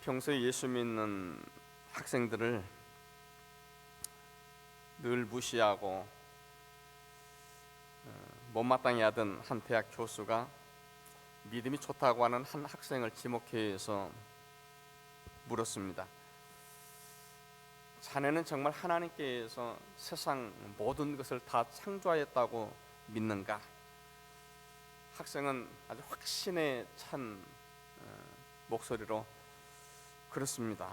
평소에 예수 믿는 학생들을 늘 무시하고 못마땅해 하던 한 대학 교수가 믿음이 좋다고 하는 한 학생을 지목해서 물었습니다. 자네는 정말 하나님께서 세상 모든 것을 다 창조하였다고 믿는가? 학생은 아주 확신에 찬 목소리로 그렇습니다.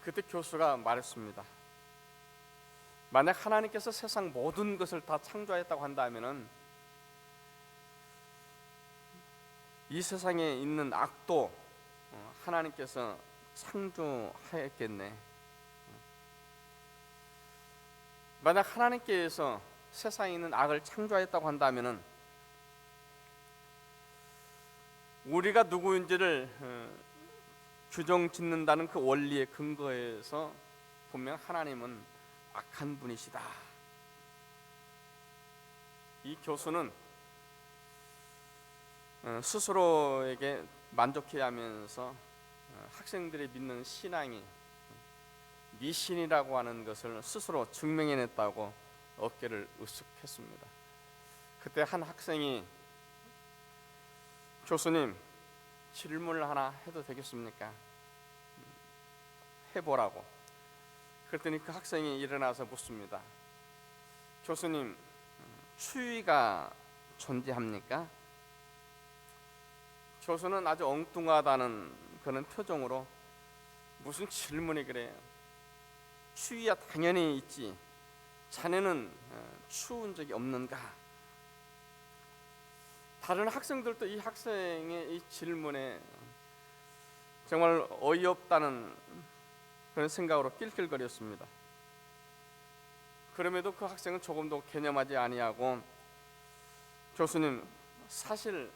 그때 교수가 말했습니다. 만약 하나님께서 세상 모든 것을 다 창조하였다고 한다면은 이 세상에 있는 악도 하나님께서 창조하였겠네. 만약 하나님께서 세상에 있는 악을 창조하였다고 한다면은 우리가 누구인지를 규정 짓는다는 그 원리의 근거에서 분명 하나님은 악한 분이시다. 이 교수는 스스로에게 만족해야 하면서 학생들이 믿는 신앙이 미신이라고 하는 것을 스스로 증명해냈다고 어깨를 으쓱했습니다. 그때 한 학생이 교수님, 질문을 하나 해도 되겠습니까? 해보라고. 그랬더니 그 학생이 일어나서 묻습니다. 교수님, 추위가 존재합니까? 교수는 아주 엉뚱하다는 그런 표정으로 무슨 질문이 그래요? 추위야 당연히 있지. 자네는 추운 적이 없는가? 다른 학생들도 이 학생의 이 질문에 정말 어이없다는 그런 생각으로 낄낄거렸습니다. 그럼에도 그 학생은 조금도 개념하지 아니하고 교수님, 사실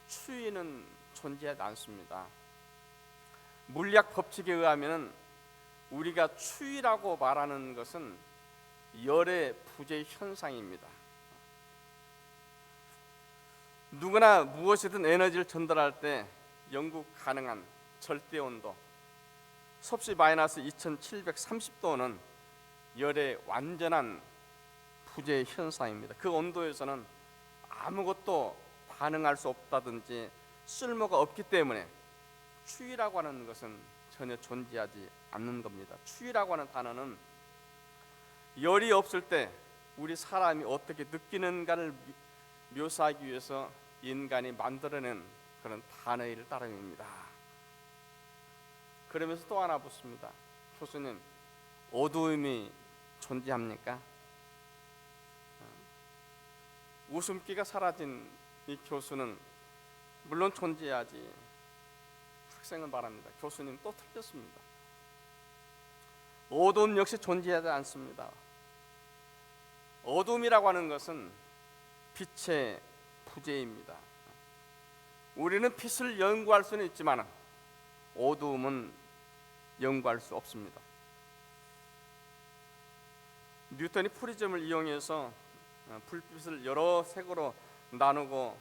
추위는 존재하지 않습니다. 물리학 법칙에 의하면 우리가 추위라고 말하는 것은 열의 부재 현상입니다. 누구나 무엇이든 에너지를 전달할 때 영구 가능한 절대 온도 섭씨 마이너스 2730도는 열의 완전한 부재 현상입니다. 그 온도에서는 아무것도 반응할 수 없다든지 쓸모가 없기 때문에 추위라고 하는 것은 전혀 존재하지 않는 겁니다. 추위라고 하는 단어는 열이 없을 때 우리 사람이 어떻게 느끼는가를 묘사하기 위해서 인간이 만들어낸 그런 단어일 따름입니다. 그러면서 또 하나 묻습니다. 교수님, 어두움이 존재합니까? 웃음기가 사라진 이 교수는 물론 존재하지. 학생은 말합니다. 교수님, 또 틀렸습니다. 어두움 역시 존재하지 않습니다. 어둠이라고 하는 것은 빛의 부재입니다. 우리는 빛을 연구할 수는 있지만 어두움은 연구할 수 없습니다. 뉴턴이 프리즘을 이용해서 불빛을 여러 색으로 나누고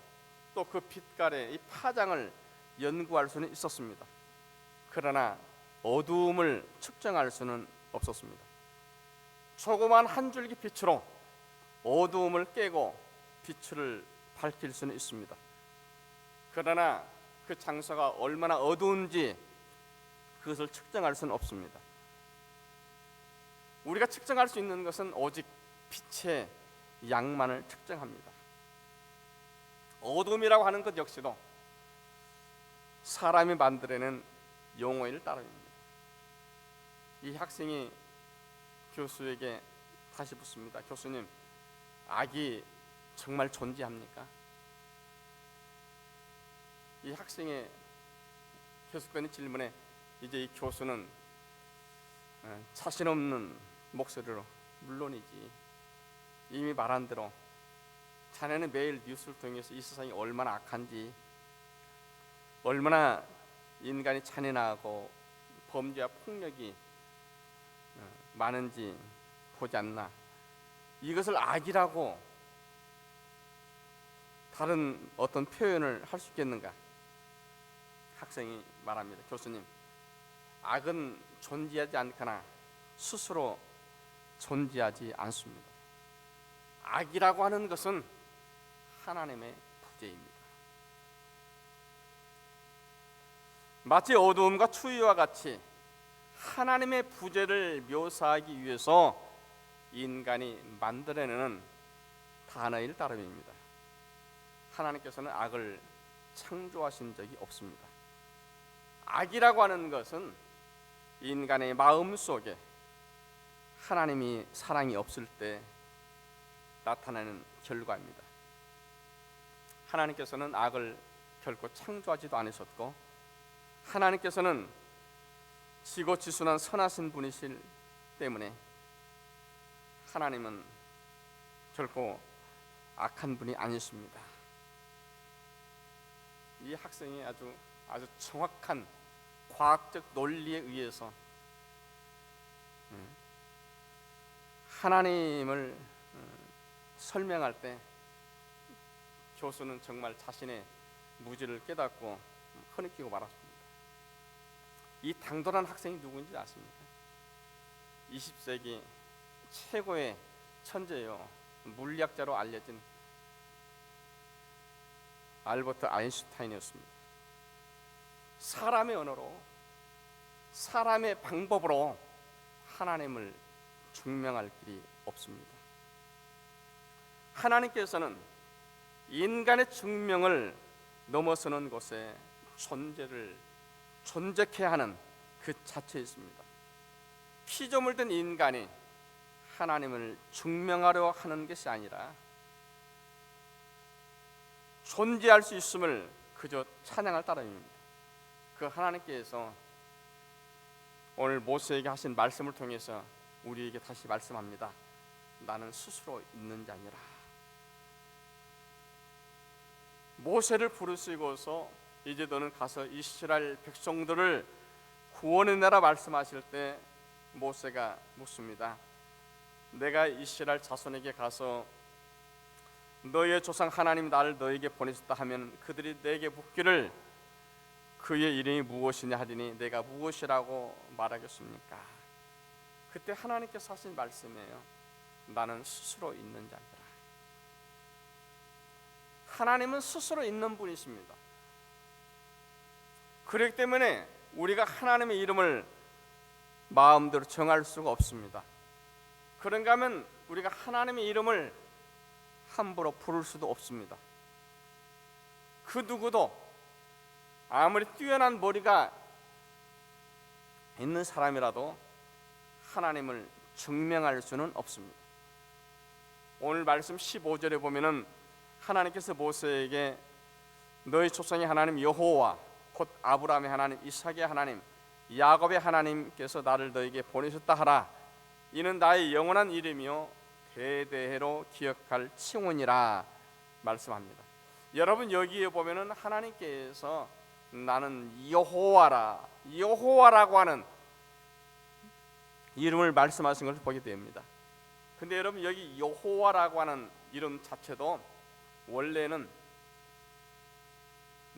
또 그 빛깔의 이 파장을 연구할 수는 있었습니다. 그러나 어두움을 측정할 수는 없었습니다. 조그만 한 줄기 빛으로 어두움을 깨고 빛을 밝힐 수는 있습니다. 그러나 그 장소가 얼마나 어두운지 그것을 측정할 수는 없습니다. 우리가 측정할 수 있는 것은 오직 빛의 양만을 측정합니다. 어둠이라고 하는 것 역시도 사람이 만들어낸 용어일 따름입니다. 이 학생이 교수에게 다시 묻습니다. 교수님, 악이 정말 존재합니까? 이 학생의 계속되는 질문에 이제 이 교수는 자신 없는 목소리로 물론이지. 이미 말한 대로 자네는 매일 뉴스를 통해서 이 세상이 얼마나 악한지, 얼마나 인간이 잔인하고 범죄와 폭력이 많은지 보지 않나. 이것을 악이라고 다른 어떤 표현을 할 수 있겠는가? 학생이 말합니다. 교수님, 악은 존재하지 않거나 스스로 존재하지 않습니다. 악이라고 하는 것은 하나님의 부재입니다. 마치 어두움과 추위와 같이 하나님의 부재를 묘사하기 위해서 인간이 만들어내는 단어일 따름입니다. 하나님께서는 악을 창조하신 적이 없습니다. 악이라고 하는 것은 인간의 마음 속에 하나님이 사랑이 없을 때 나타나는 결과입니다. 하나님께서는 악을 결코 창조하지도 않으셨고, 하나님께서는 지고지순한 선하신 분이실 때문에 하나님은 결코 악한 분이 아니십니다. 이 학생이 아주 정확한 과학적 논리에 의해서 하나님을 설명할 때 교수는 정말 자신의 무지를 깨닫고 흐느끼고 말았습니다. 이 당돌한 학생이 누구인지 아십니까? 20세기 최고의 천재요, 물리학자로 알려진 알버트 아인슈타인이었습니다. 사람의 언어로, 사람의 방법으로 하나님을 증명할 길이 없습니다. 하나님께서는 인간의 증명을 넘어서는 곳에 존재케 하는 그 자체에 있습니다. 피조물 된 인간이 하나님을 증명하려 하는 것이 아니라 존재할 수 있음을 그저 찬양할 따름입니다. 그 하나님께서 오늘 모세에게 하신 말씀을 통해서 우리에게 다시 말씀합니다. 나는 스스로 있는 자 아니라. 모세를 부르시고서 이제 너는 가서 이스라엘 백성들을 구원해내라 말씀하실 때 모세가 묻습니다. 내가 이스라엘 자손에게 가서 너의 조상 하나님 나를 너에게 보내셨다 하면 그들이 내게 묻기를 그의 이름이 무엇이냐 하리니 내가 무엇이라고 말하겠습니까? 그때 하나님께서 하신 말씀이에요. 나는 스스로 있는 자니라. 하나님은 스스로 있는 분이십니다. 그렇기 때문에 우리가 하나님의 이름을 마음대로 정할 수가 없습니다. 그런가 하면 우리가 하나님의 이름을 함부로 부를 수도 없습니다. 그 누구도 아무리 뛰어난 머리가 있는 사람이라도 하나님을 증명할 수는 없습니다. 오늘 말씀 15절에 보면은 하나님께서 모세에게 너희 조상의 하나님 여호와 곧 아브라함의 하나님, 이삭의 하나님, 야곱의 하나님께서 나를 너에게 보내셨다 하라. 이는 나의 영원한 이름이요 대대로 기억할 칭언이라 말씀합니다. 여러분 여기에 보면은 하나님께서 나는 여호와라고 하는 이름을 말씀하신 것을 보게 됩니다. 근데 여러분 여기 여호와라고 하는 이름 자체도 원래는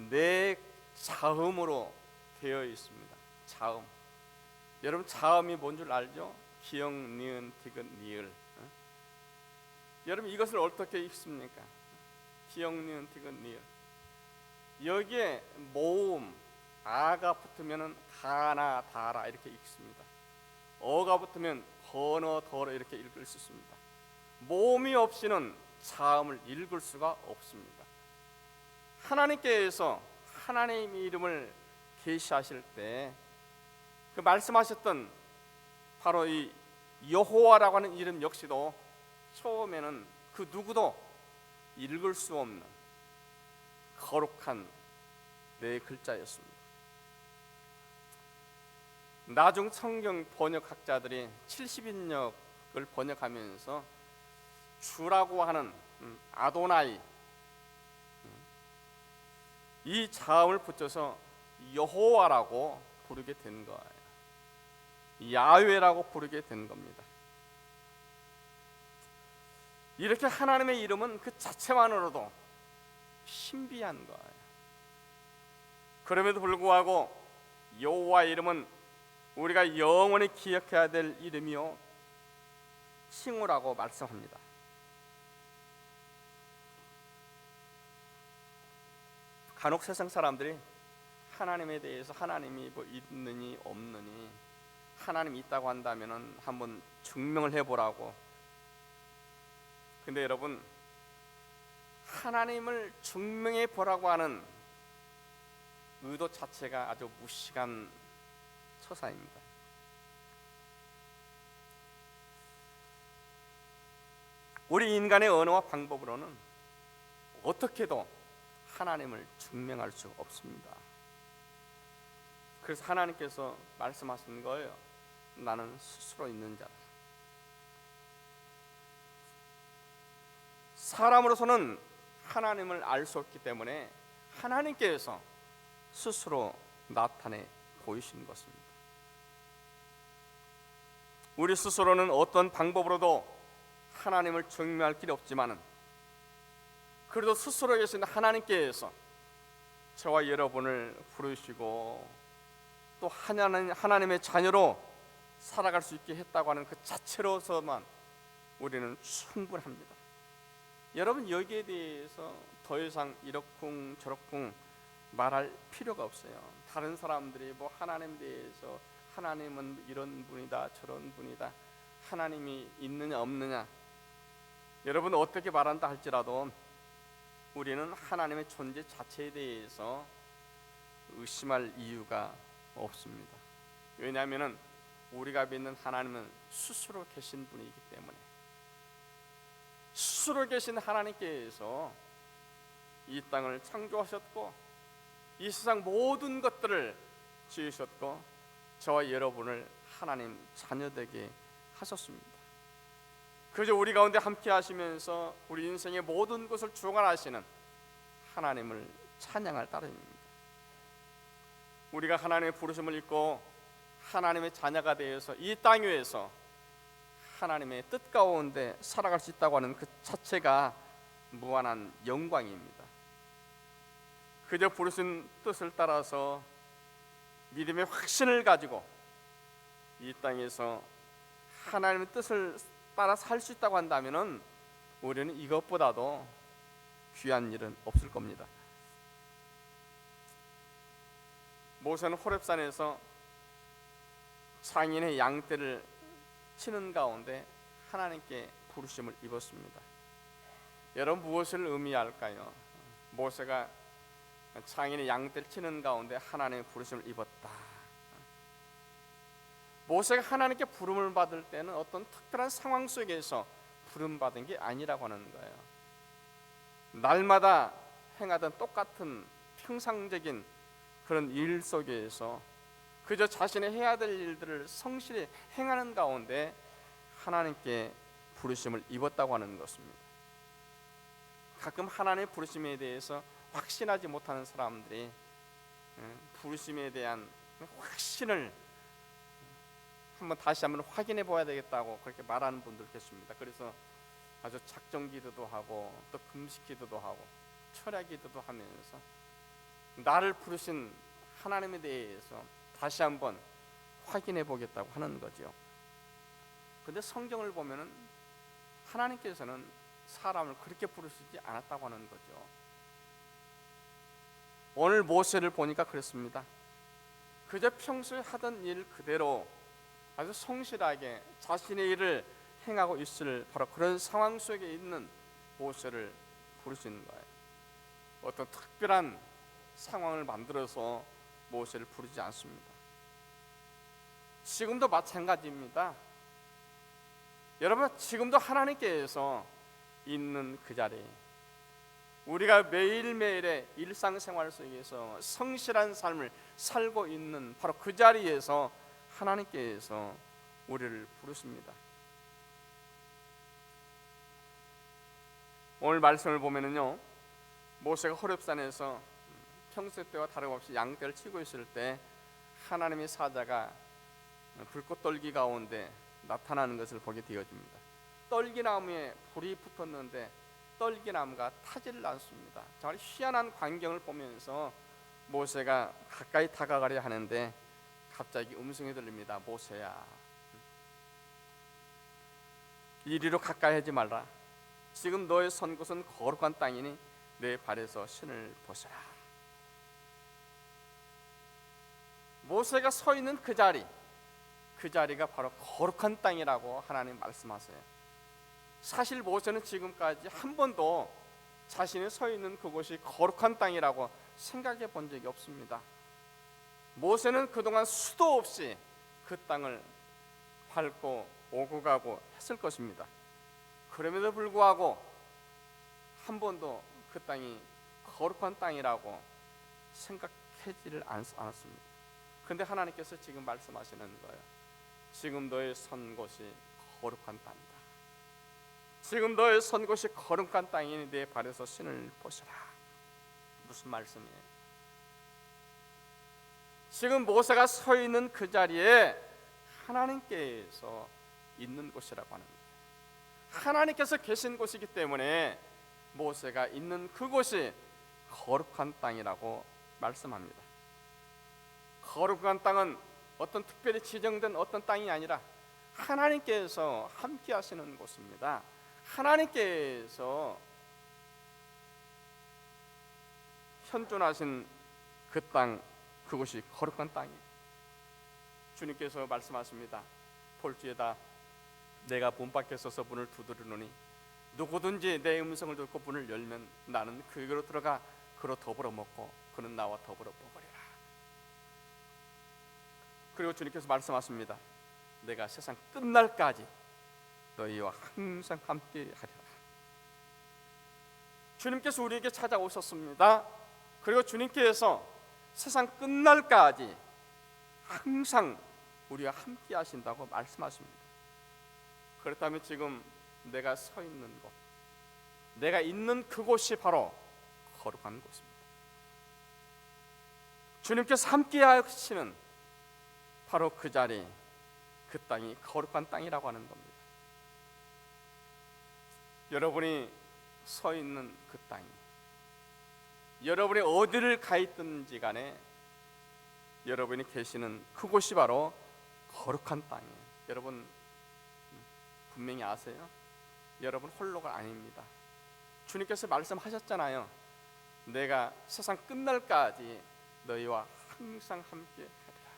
네 자음으로 되어 있습니다. 자음. 여러분 자음이 뭔 줄 알죠? 기역, 니은, 디귿, 니을. 여러분 이것을 어떻게 읽습니까? 기역, 니은, 디귿, 니을. 여기에 모음, 아가 붙으면 가나, 다라 이렇게 읽습니다. 어가 붙으면 거너, 더러 이렇게 읽을 수 있습니다. 모음이 없이는 자음을 읽을 수가 없습니다. 하나님께서 하나님의 이름을 계시하실 때 그 말씀하셨던 바로 이 여호와라고 하는 이름 역시도 처음에는 그 누구도 읽을 수 없는 거룩한 네 글자였습니다. 나중 성경 번역학자들이 70인역을 번역하면서 주라고 하는 아도나이 이 자음을 붙여서 여호와라고 부르게 된 거예요. 야훼라고 부르게 된 겁니다. 이렇게 하나님의 이름은 그 자체만으로도 신비한 거예요. 그럼에도 불구하고 여호와의 이름은 우리가 영원히 기억해야 될 이름이요 칭호라고 말씀합니다. 간혹 세상 사람들이 하나님에 대해서 하나님이 뭐 있느니 없느니 하나님이 있다고 한다면은 한번 증명을 해보라고. 근데 여러분, 하나님을 증명해 보라고 하는 의도 자체가 아주 무식한 처사입니다. 우리 인간의 언어와 방법으로는 어떻게도 하나님을 증명할 수 없습니다. 그래서 하나님께서 말씀하신 거예요. 나는 스스로 있는 자라. 사람으로서는 하나님을 알 수 없기 때문에 하나님께서 스스로 나타내 보이신 것입니다. 우리 스스로는 어떤 방법으로도 하나님을 증명할 길이 없지만은 그래도 스스로 계신 하나님께서 저와 여러분을 부르시고 또 하나님의 자녀로 살아갈 수 있게 했다고 하는 그 자체로서만 우리는 충분합니다. 여러분, 여기에 대해서 더 이상 이러쿵 저러쿵 말할 필요가 없어요. 다른 사람들이 뭐 하나님에 대해서 하나님은 이런 분이다 저런 분이다, 하나님이 있느냐 없느냐, 여러분 어떻게 말한다 할지라도 우리는 하나님의 존재 자체에 대해서 의심할 이유가 없습니다. 왜냐하면 우리가 믿는 하나님은 스스로 계신 분이기 때문에, 스스로 계신 하나님께서 이 땅을 창조하셨고 이 세상 모든 것들을 지으셨고 저와 여러분을 하나님 자녀되게 하셨습니다. 그저 우리 가운데 함께 하시면서 우리 인생의 모든 것을 주관하시는 하나님을 찬양할 따름입니다. 우리가 하나님의 부르심을 입고 하나님의 자녀가 되어서 이 땅 위에서 하나님의 뜻 가운데 살아갈 수 있다고 하는 그 자체가 무한한 영광입니다. 그저 부르신 뜻을 따라서 믿음의 확신을 가지고 이 땅에서 하나님의 뜻을 따라 살 수 있다고 한다면은 우리는 이것보다도 귀한 일은 없을 겁니다. 모세는 호렙산에서 장인의 양떼를 치는 가운데 하나님께 부르심을 입었습니다. 여러분, 무엇을 의미할까요? 모세가 장인의 양떼를 치는 가운데 하나님의 부르심을 입었다. 모세가 하나님께 부름을 받을 때는 어떤 특별한 상황 속에서 부름받은 게 아니라고 하는 거예요. 날마다 행하던 똑같은 평상적인 그런 일 속에서 그저 자신이 해야 될 일들을 성실히 행하는 가운데 하나님께 부르심을 입었다고 하는 것입니다. 가끔 하나님의 부르심에 대해서 확신하지 못하는 사람들이 부르심에 대한 확신을 다시 한번 확인해 봐야 되겠다고 그렇게 말하는 분들 계십니다. 그래서 아주 작정 기도도 하고 또 금식 기도도 하고 철야 기도도 하면서 나를 부르신 하나님에 대해서 다시 한번 확인해 보겠다고 하는 거죠. 그런데 성경을 보면은 하나님께서는 사람을 그렇게 부르시지 않았다고 하는 거죠. 오늘 모세를 보니까 그렇습니다. 그저 평소에 하던 일 그대로 아주 성실하게 자신의 일을 행하고 있을 바로 그런 상황 속에 있는 모세를 부르시는 거예요. 어떤 특별한 상황을 만들어서 모세를 부르지 않습니다. 지금도 마찬가지입니다. 여러분, 지금도 하나님께서 있는 그 자리, 우리가 매일매일의 일상생활 속에서 성실한 삶을 살고 있는 바로 그 자리에서 하나님께서 우리를 부르십니다. 오늘 말씀을 보면은요, 모세가 호렙산에서 평소 때와 다름없이 양떼를 치고 있을 때 하나님의 사자가 불꽃 떨기 가운데 나타나는 것을 보게 되어집니다. 떨기나무에 불이 붙었는데 떨기나무가 타지를 않습니다. 정말 희한한 광경을 보면서 모세가 가까이 다가가려 하는데 갑자기 음성이 들립니다. 모세야, 이리로 가까이 하지 말라. 지금 너의 선 곳은 거룩한 땅이니 내 발에서 신을 벗어라. 모세가 서 있는 그 자리가 바로 거룩한 땅이라고 하나님 말씀하세요. 사실 모세는 지금까지 한 번도 자신이 서 있는 그곳이 거룩한 땅이라고 생각해 본 적이 없습니다. 모세는 그동안 수도 없이 그 땅을 밟고 오고 가고 했을 것입니다. 그럼에도 불구하고 한 번도 그 땅이 거룩한 땅이라고 생각하지를 않았습니다. 그런데 하나님께서 지금 말씀하시는 거예요. 지금 너의 선 곳이 거룩한 땅이다. 지금 너의 선 곳이 거룩한 땅이니 내 발에서 신을 벗어라. 무슨 말씀이에요? 지금 모세가 서 있는 그 자리에 하나님께서 있는 곳이라고 하는 거예요. 하나님께서 계신 곳이기 때문에 모세가 있는 그곳이 거룩한 땅이라고 말씀합니다. 거룩한 땅은 어떤 특별히 지정된 어떤 땅이 아니라 하나님께서 함께 하시는 곳입니다. 하나님께서 현존하신 그 땅, 그곳이 거룩한 땅이에요. 주님께서 말씀하십니다. 볼지에다 내가 문 밖에 서서 문을 두드리노니 누구든지 내 음성을 듣고 문을 열면 나는 그에게로 들어가 그로 더불어 먹고 그는 나와 더불어 먹으리라. 그리고 주님께서 말씀하십니다. 내가 세상 끝날까지 너희와 항상 함께 하리라. 주님께서 우리에게 찾아오셨습니다. 그리고 주님께서 세상 끝날까지 항상 우리와 함께 하신다고 말씀하십니다. 그렇다면 지금 내가 서 있는 곳, 내가 있는 그곳이 바로 거룩한 곳입니다. 주님께서 함께 하시는 바로 그 자리, 그 땅이 거룩한 땅이라고 하는 겁니다. 여러분이 서 있는 그 땅이, 여러분이 어디를 가 있든지 간에 여러분이 계시는 그곳이 바로 거룩한 땅이에요. 여러분 분명히 아세요? 여러분 홀로가 아닙니다. 주님께서 말씀하셨잖아요. 내가 세상 끝날까지 너희와 항상 함께 하리라.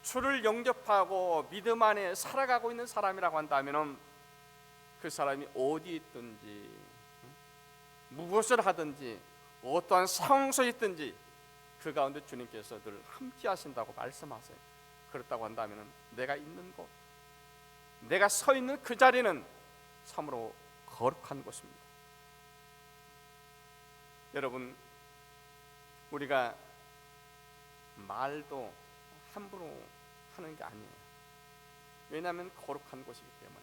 주를 영접하고 믿음 안에 살아가고 있는 사람이라고 한다면 그 사람이 어디 있든지 무엇을 하든지 어떠한 상황 속에 있든지 그 가운데 주님께서 늘 함께 하신다고 말씀하세요. 그렇다고 한다면 내가 있는 곳, 내가 서 있는 그 자리는 참으로 거룩한 곳입니다. 여러분, 우리가 말도 함부로 하는 게 아니에요. 왜냐하면 거룩한 곳이기 때문에.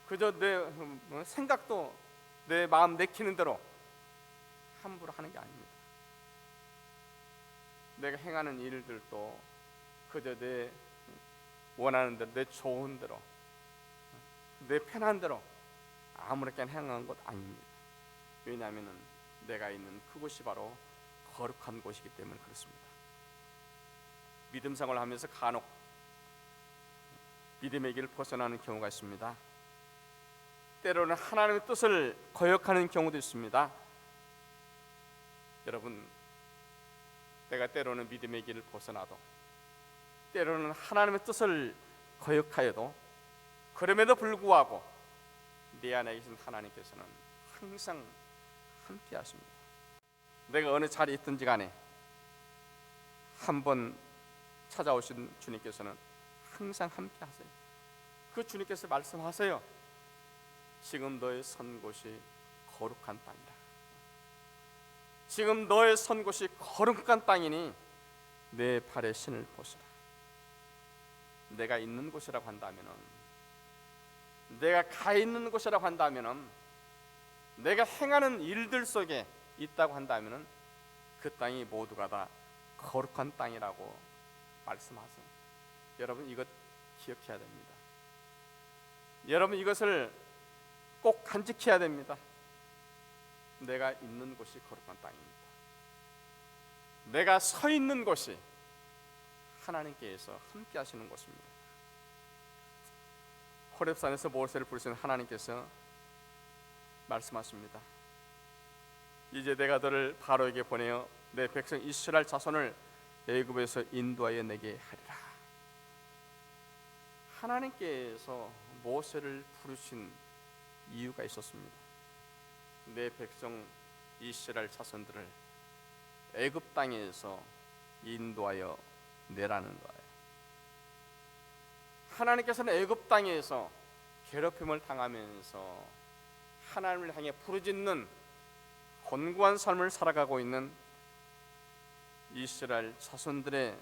그저 내 생각도 내 마음 내키는 대로 함부로 하는 게 아닙니다. 내가 행하는 일들도 그저 내 원하는 대로, 내 좋은 대로, 내 편한 대로 아무렇게나 행하는 것 아닙니다. 왜냐하면 내가 있는 그곳이 바로 거룩한 곳이기 때문에 그렇습니다. 믿음 생활을 하면서 간혹 믿음의 길을 벗어나는 경우가 있습니다. 때로는 하나님의 뜻을 거역하는 경우도 있습니다. 여러분, 내가 때로는 믿음의 길을 벗어나도, 때로는 하나님의 뜻을 거역하여도, 그럼에도 불구하고 내 안에 계신 하나님께서는 항상 함께 하십니다. 내가 어느 자리에 있든지 간에 한번 찾아오신 주님께서는 항상 함께 하세요. 그 주님께서 말씀하세요. 지금 너의 선 곳이 거룩한 땅이다. 지금 너의 선 곳이 거룩한 땅이니 내 발에 신을 벗으라. 내가 있는 곳이라고 한다면은, 내가 가 있는 곳이라고 한다면은, 내가 행하는 일들 속에 있다고 한다면은 그 땅이 모두가 다 거룩한 땅이라고 말씀하세요. 여러분 이것 기억해야 됩니다. 여러분 이것을 꼭 간직해야 됩니다. 내가 있는 곳이 거룩한 땅입니다. 내가 서 있는 곳이 하나님께서 함께 하시는 곳입니다. 호렙산에서 모세를 부르신 하나님께서 말씀하십니다. 이제 내가 너를 바로에게 보내어 내 백성 이스라엘 자손을 애굽에서 인도하여 내게 하리라. 하나님께서 모세를 부르신 이유가 있었습니다. 내 백성 이스라엘 자손들을 애굽 땅에서 인도하여 내라는 거예요. 하나님께서는 애굽 땅에서 괴롭힘을 당하면서 하나님을 향해 부르짖는 곤고한 삶을 살아가고 있는 이스라엘 자손들의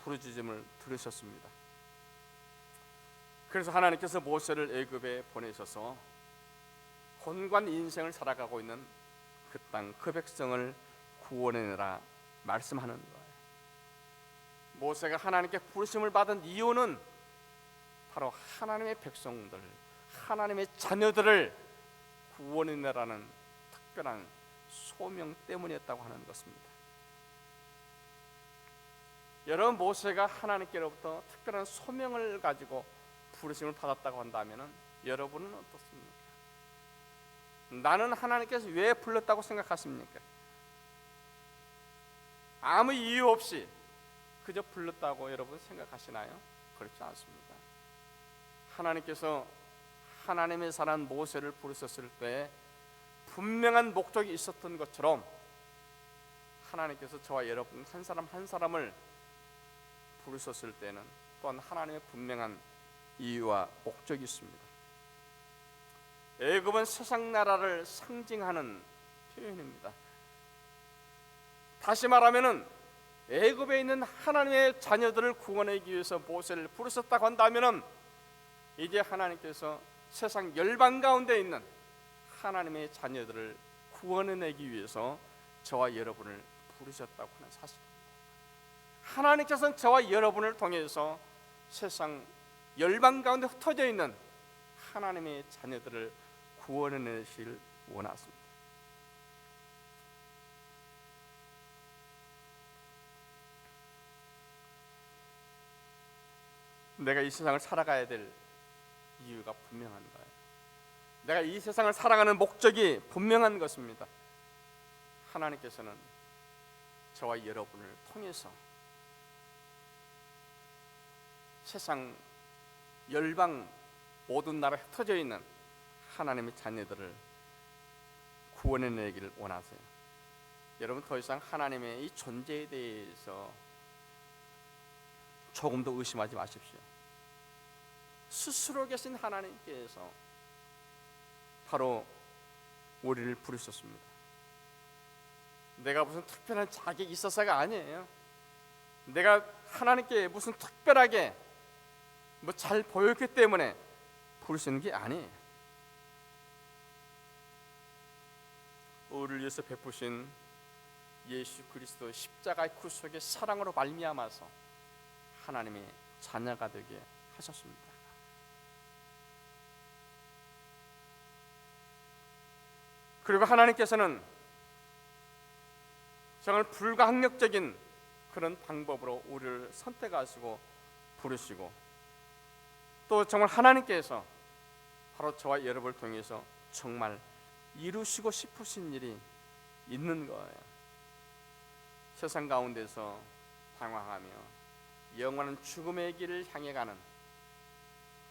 부르짖음을 들으셨습니다. 그래서 하나님께서 모세를 애굽에 보내셔서 곤고한 인생을 살아가고 있는 그 땅, 그 백성을 구원해내라 말씀하는 거예요. 모세가 하나님께 부르심을 받은 이유는 바로 하나님의 백성들, 하나님의 자녀들을 구원해내라는 특별한 소명 때문이었다고 하는 것입니다. 여러분, 모세가 하나님께로부터 특별한 소명을 가지고 부르심을 받았다고 한다면 여러분은 어떻습니까? 나는 하나님께서 왜 불렀다고 생각하십니까? 아무 이유 없이 그저 불렀다고 여러분 생각하시나요? 그렇지 않습니다. 하나님께서 하나님의 사람 모세를 부르셨을 때 분명한 목적이 있었던 것처럼 하나님께서 저와 여러분 한 사람 한 사람을 부르셨을 때는 또한 하나님의 분명한 이유와 목적이 있습니다. 애굽은 세상 나라를 상징하는 표현입니다. 다시 말하면은 애굽에 있는 하나님의 자녀들을 구원하기 위해서 모세를 부르셨다고 한다면은 이제 하나님께서 세상 열방 가운데 있는 하나님의 자녀들을 구원해내기 위해서 저와 여러분을 부르셨다고 하는 사실입니다. 하나님께서는 저와 여러분을 통해서 세상 열방 가운데 흩어져 있는 하나님의 자녀들을 구원해내실 원하십니다. 내가 이 세상을 살아가야 될 이유가 분명한 거예요. 내가 이 세상을 살아가는 목적이 분명한 것입니다. 하나님께서는 저와 여러분을 통해서 세상 열방 모든 나라에 흩어져 있는 하나님의 자녀들을 구원해내기를 원하세요. 여러분, 더 이상 하나님의 이 존재에 대해서 조금도 의심하지 마십시오. 스스로 계신 하나님께서 바로 우리를 부르셨습니다. 내가 무슨 특별한 자격이 있어서가 아니에요. 내가 하나님께 무슨 특별하게 뭐 잘 보였기 때문에 부르시는 게 아니에요. 우리를 위해서 베푸신 예수 그리스도 십자가의 구속의 사랑으로 말미암아서 하나님의 자녀가 되게 하셨습니다. 그리고 하나님께서는 정말 불가항력적인 그런 방법으로 우리를 선택하시고 부르시고, 또 정말 하나님께서 바로 저와 여러분을 통해서 정말 이루시고 싶으신 일이 있는 거예요. 세상 가운데서 방황하며 영원한 죽음의 길을 향해 가는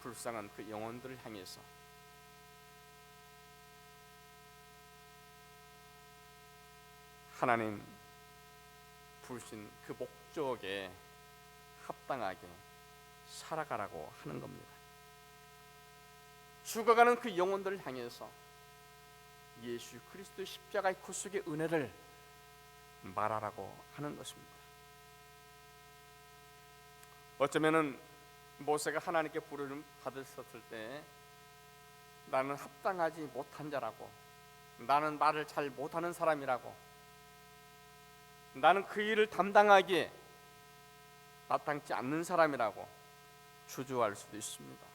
불쌍한 그 영혼들을 향해서 하나님 부르신 그 목적에 합당하게 살아가라고 하는 겁니다. 죽어가는 그 영혼들을 향해서 예수 그리스도의 십자가의 구속의 은혜를 말하라고 하는 것입니다. 어쩌면은 모세가 하나님께 부르심 받으셨을 때 나는 합당하지 못한 자라고, 나는 말을 잘 못하는 사람이라고, 나는 그 일을 담당하기에 마땅치 않는 사람이라고 주저할 수도 있습니다.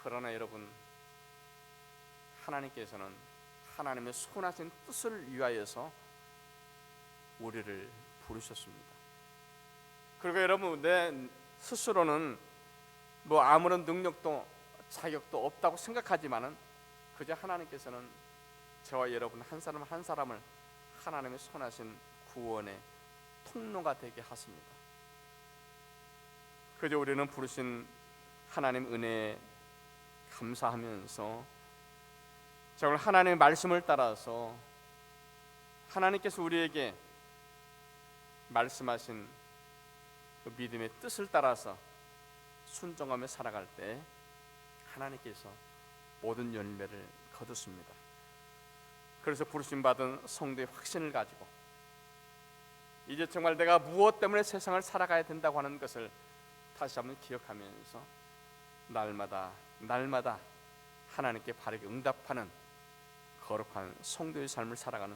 그러나 여러분, 하나님께서는 하나님의 선하신 뜻을 위하여서 우리를 부르셨습니다. 그리고 여러분, 내 스스로는 뭐 아무런 능력도 자격도 없다고 생각하지만은 그저 하나님께서는 저와 여러분 한 사람 한 사람을 하나님의 선하신 구원의 통로가 되게 하십니다. 그저 우리는 부르신 하나님 은혜에 감사하면서 정말 하나님의 말씀을 따라서 하나님께서 우리에게 말씀하신 그 믿음의 뜻을 따라서 순종하며 살아갈 때 하나님께서 모든 열매를 거두십니다. 그래서 부르심 받은 성도의 확신을 가지고 이제 정말 내가 무엇 때문에 세상을 살아가야 된다고 하는 것을 다시 한번 기억하면서 날마다 하나님께 바르게 응답하는 거룩한 성도의 삶을 살아가는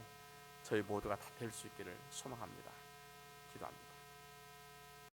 저희 모두가 다 될 수 있기를 소망합니다.